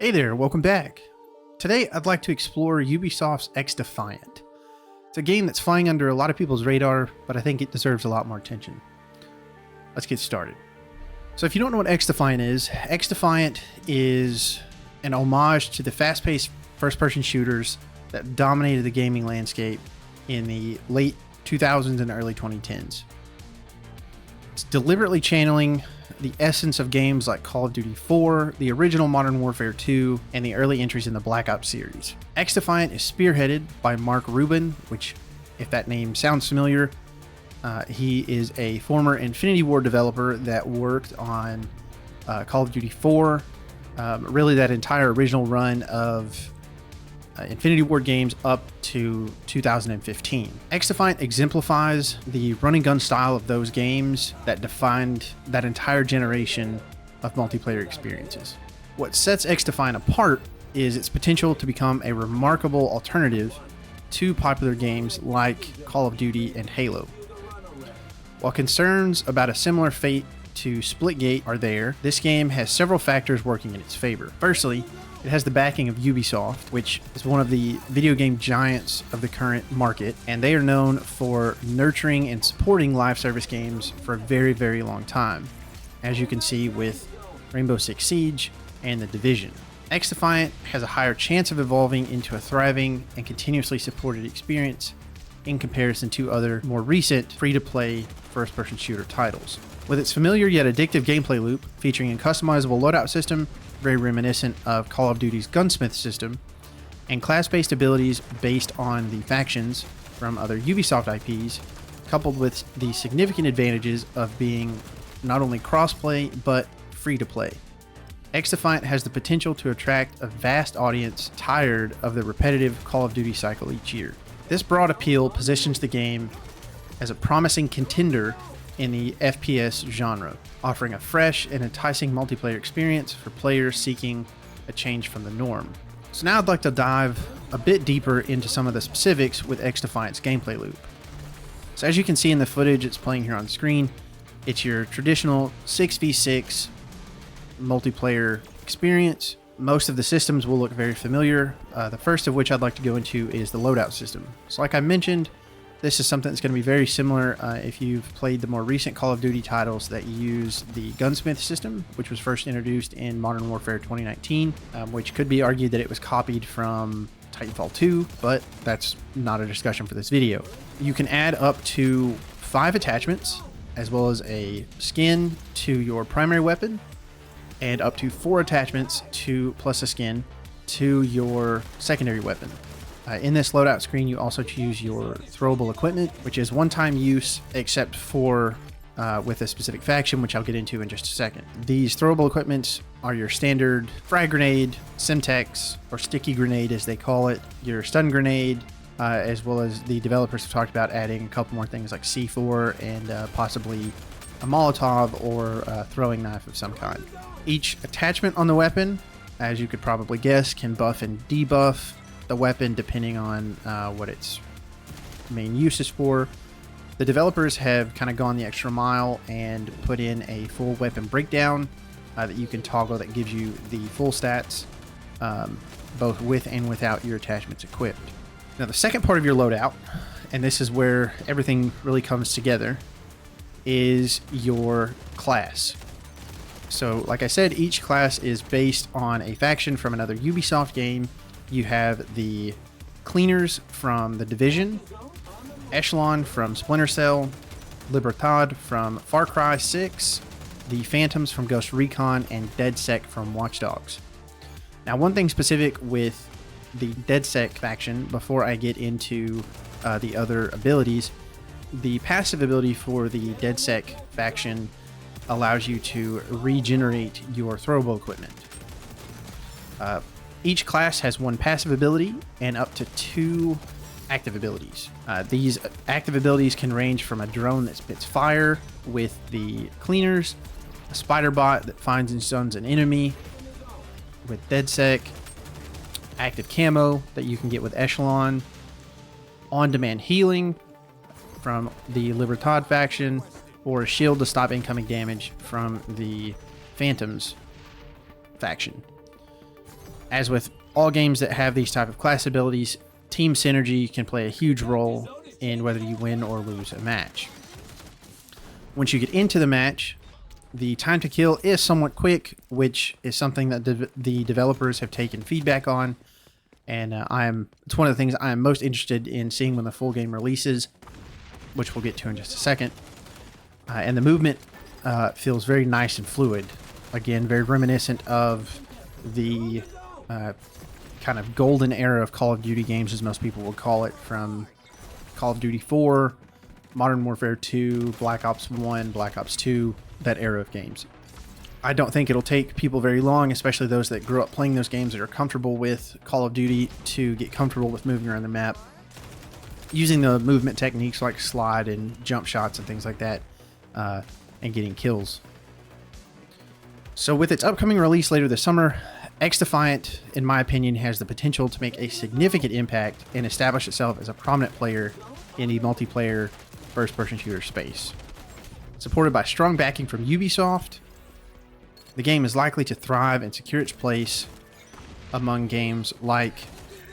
Hey there, welcome back. Today I'd like to explore Ubisoft's XDefiant. It's a game that's flying under a lot of people's radar, but I think it deserves a lot more attention. Let's get started. So if you don't know what XDefiant is an homage to the fast-paced first-person shooters that dominated the gaming landscape in the late 2000s and early 2010s. It's deliberately channeling the essence of games like Call of Duty 4, the original Modern Warfare 2, and the early entries in the Black Ops series. XDefiant is spearheaded by Mark Rubin, which, if that name sounds familiar, he is a former Infinity Ward developer that worked on Call of Duty 4, really that entire original run of Infinity Ward games up to 2015. XDefiant exemplifies the run and gun style of those games that defined that entire generation of multiplayer experiences. What sets XDefiant apart is its potential to become a remarkable alternative to popular games like Call of Duty and Halo. While concerns about a similar fate to Splitgate are there, this game has several factors working in its favor. Firstly, it has the backing of Ubisoft, which is one of the video game giants of the current market, and they are known for nurturing and supporting live service games for a very, very long time, as you can see with Rainbow Six Siege and The Division. XDefiant has a higher chance of evolving into a thriving and continuously supported experience in comparison to other more recent free-to-play first-person shooter titles. With its familiar yet addictive gameplay loop featuring a customizable loadout system, very reminiscent of Call of Duty's gunsmith system, and class-based abilities based on the factions from other Ubisoft IPs, coupled with the significant advantages of being not only cross-play, but free-to-play. XDefiant has the potential to attract a vast audience tired of the repetitive Call of Duty cycle each year. This broad appeal positions the game as a promising contender in the FPS genre, offering a fresh and enticing multiplayer experience for players seeking a change from the norm. So now I'd like to dive a bit deeper into some of the specifics with XDefiant's gameplay loop. So as you can see in the footage it's playing here on screen, it's your traditional 6v6 multiplayer experience. Most of the systems will look very familiar. The first of which I'd like to go into is the loadout system. So like I mentioned, this is something that's going to be very similar if you've played the more recent Call of Duty titles that use the gunsmith system, which was first introduced in Modern Warfare 2019, which could be argued that it was copied from Titanfall 2, but that's not a discussion for this video. You can add up to 5 attachments, as well as a skin to your primary weapon, and up to 4 attachments plus a skin to your secondary weapon. In this loadout screen, you also choose your throwable equipment, which is one-time use except for with a specific faction, which I'll get into in just a second. These throwable equipments are your standard frag grenade, Semtex, or sticky grenade as they call it, your stun grenade, as well as the developers have talked about adding a couple more things like C4 and possibly a Molotov or a throwing knife of some kind. Each attachment on the weapon, as you could probably guess, can buff and debuff the weapon depending on what its main use is for. The developers have kind of gone the extra mile and put in a full weapon breakdown that you can toggle that gives you the full stats both with and without your attachments equipped. Now the second part of your loadout, and this is where everything really comes together, is your class. So like I said, each class is based on a faction from another Ubisoft game. You have the Cleaners from The Division, Echelon from Splinter Cell, Libertad from Far Cry 6, the Phantoms from Ghost Recon, and DedSec from Watch Dogs. Now one thing specific with the DedSec faction before I get into the other abilities, the passive ability for the DedSec faction allows you to regenerate your throwable equipment. Each class has 1 passive ability and up to 2 active abilities. These active abilities can range from a drone that spits fire with the Cleaners, a spider bot that finds and stuns an enemy with DedSec, active camo that you can get with Echelon, on-demand healing from the Libertad faction, or a shield to stop incoming damage from the Phantoms faction. As with all games that have these type of class abilities, team synergy can play a huge role in whether you win or lose a match. Once you get into the match, the time to kill is somewhat quick, which is something that the developers have taken feedback on, and it's one of the things I am most interested in seeing when the full game releases, which we'll get to in just a second. And the movement feels very nice and fluid. Again, very reminiscent of the kind of golden era of Call of Duty games, as most people would call it, from Call of Duty 4, Modern Warfare 2, Black Ops 1, Black Ops 2, that era of games. I don't think it'll take people very long, especially those that grew up playing those games that are comfortable with Call of Duty, to get comfortable with moving around the map, using the movement techniques like slide and jump shots and things like that, and getting kills. So with its upcoming release later this summer, XDefiant, in my opinion, has the potential to make a significant impact and establish itself as a prominent player in the multiplayer first-person shooter space. Supported by strong backing from Ubisoft, the game is likely to thrive and secure its place among games like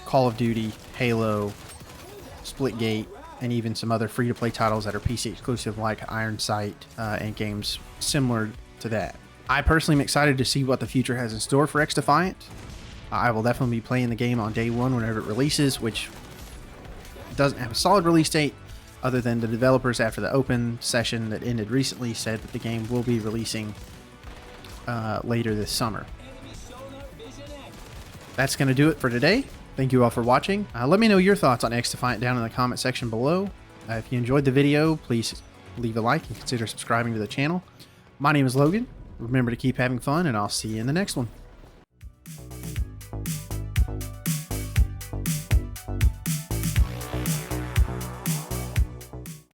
Call of Duty, Halo, Splitgate, and even some other free-to-play titles that are PC exclusive like Iron Sight and games similar to that. I personally am excited to see what the future has in store for XDefiant. I will definitely be playing the game on day one whenever it releases, which doesn't have a solid release date, other than the developers after the open session that ended recently said that the game will be releasing later this summer. That's going to do it for today. Thank you all for watching. Let me know your thoughts on XDefiant down in the comment section below. If you enjoyed the video, please leave a like and consider subscribing to the channel. My name is Logan. Remember to keep having fun, and I'll see you in the next one.